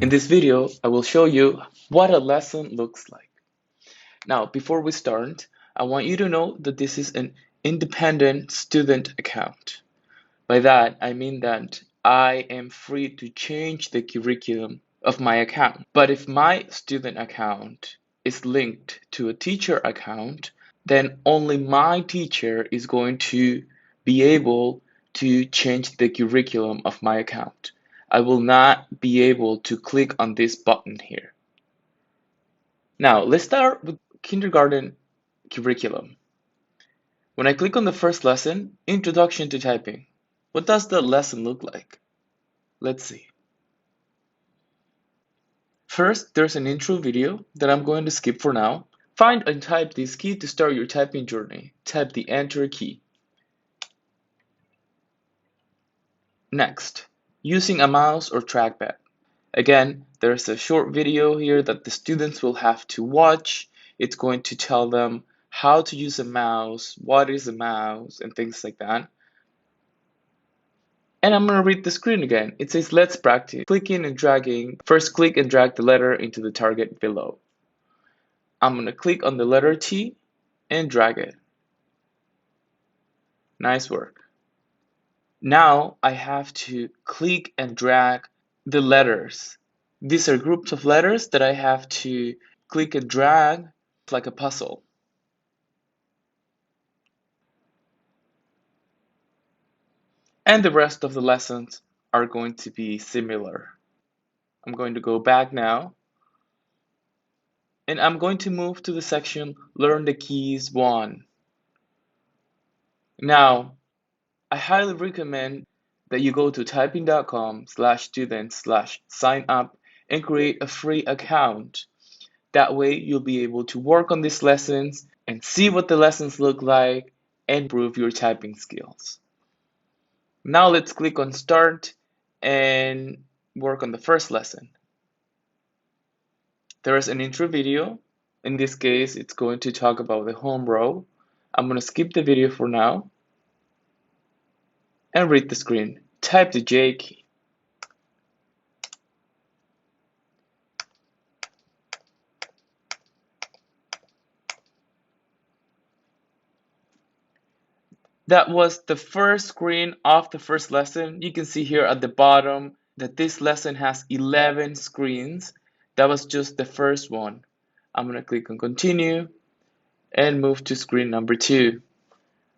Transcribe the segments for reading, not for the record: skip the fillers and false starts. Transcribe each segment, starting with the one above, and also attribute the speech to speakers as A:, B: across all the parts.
A: In this video, I will show you what a lesson looks like. Now, before we start, I want you to know that this is an independent student account. By that, I mean that I am free to change the curriculum of my account. But if my student account is linked to a teacher account, then only my teacher is going to be able to change the curriculum of my account. I will not be able to click on this button here. Now, let's start with kindergarten curriculum. When I click on the first lesson, Introduction to Typing, what does the lesson look like? Let's see. First, there's an intro video that I'm going to skip for now. Find and type this key to start your typing journey. Type the Enter key. Next, using a mouse or trackpad. Again, there's a short video here that the students will have to watch. It's going to tell them how to use a mouse, what is a mouse, and things like that. And I'm going to read the screen again. It says, let's practice clicking and dragging. First, click and drag the letter into the target below. I'm going to click on the letter T and drag it. Nice work. Now I have to click and drag the letters. These are groups of letters that I have to click and drag like a puzzle. And the rest of the lessons are going to be similar. I'm going to go back now. And I'm going to move to the section Learn the Keys 1. Now, I highly recommend that you go to typing.com/students/sign up and create a free account. That way, you'll be able to work on these lessons and see what the lessons look like and improve your typing skills. Now, let's click on Start and work on the first lesson. There is an intro video. In this case, it's going to talk about the home row. I'm going to skip the video for now and read the screen. Type the J key. That was the first screen of the first lesson. You can see here at the bottom that this lesson has 11 screens. That was just the first one. I'm going to click on continue and move to screen number 2.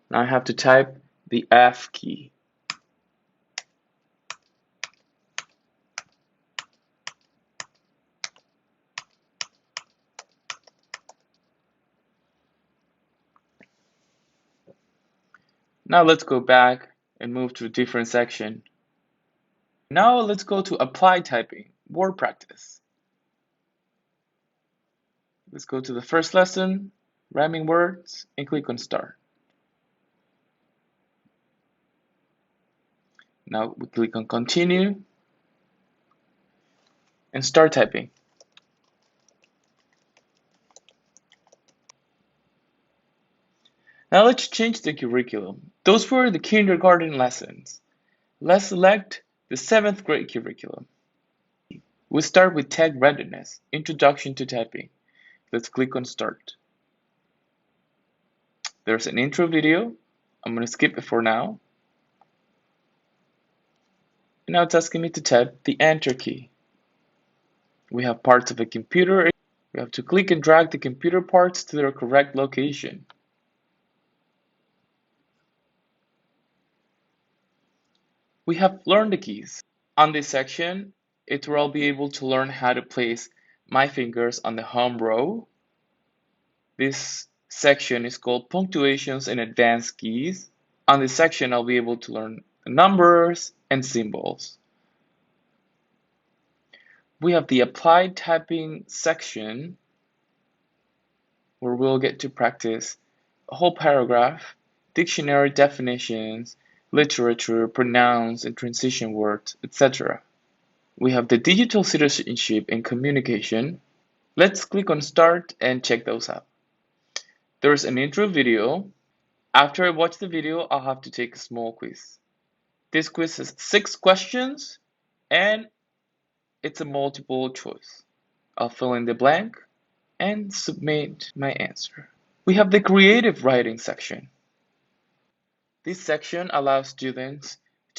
A: Now I have to type the F key. Now let's go back and move to a different section. Now let's go to apply typing, word practice. Let's go to the first lesson, rhyming words, and click on start. Now we click on continue and start typing. Now let's change the curriculum. Those were the kindergarten lessons. Let's select the 7th grade curriculum. We start with tech readiness, introduction to typing. Let's click on start. There's an intro video. I'm going to skip it for now. And now it's asking me to type the enter key. We have parts of a computer. We have to click and drag the computer parts to their correct location. We have learned the keys. On this section, it will be able to learn how to place my fingers on the home row. This section is called punctuations and advanced keys. On this section, I'll be able to learn numbers and symbols. We have the applied typing section where we'll get to practice a whole paragraph, dictionary definitions, literature, pronouns and transition words, etc. We have the digital citizenship and communication. Let's click on start and check those out. There's an intro video. After I watch the video, I'll have to take a small quiz. This quiz has 6 questions and it's a multiple choice. I'll fill in the blank and submit my answer. We have the creative writing section. This section allows students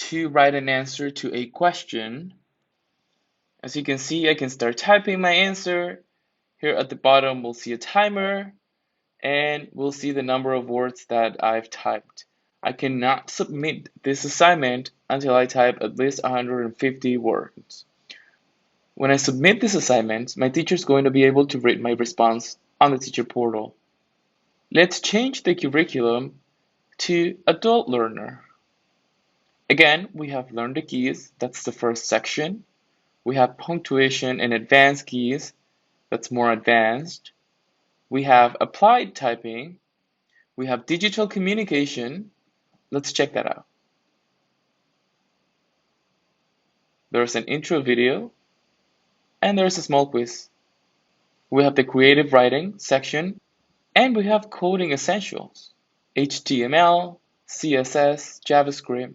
A: to write an answer to a question. As you can see, I can start typing my answer. Here at the bottom, we'll see a timer and we'll see the number of words that I've typed. I cannot submit this assignment until I type at least 150 words. When I submit this assignment, my teacher is going to be able to read my response on the teacher portal. Let's change the curriculum to adult learner. Again, we have learn the keys, that's the first section. We have punctuation and advanced keys, that's more advanced. We have applied typing. We have digital communication. Let's check that out. There's an intro video and there's a small quiz. We have the creative writing section and we have coding essentials, HTML, CSS, JavaScript.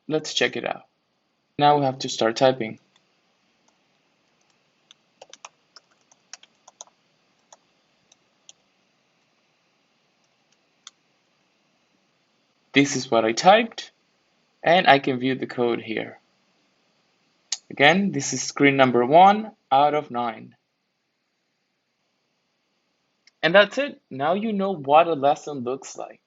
A: Let's check it out. Now we have to start typing. This is what I typed, and I can view the code here. Again, this is screen number 1 out of 9. And that's it. Now you know what a lesson looks like.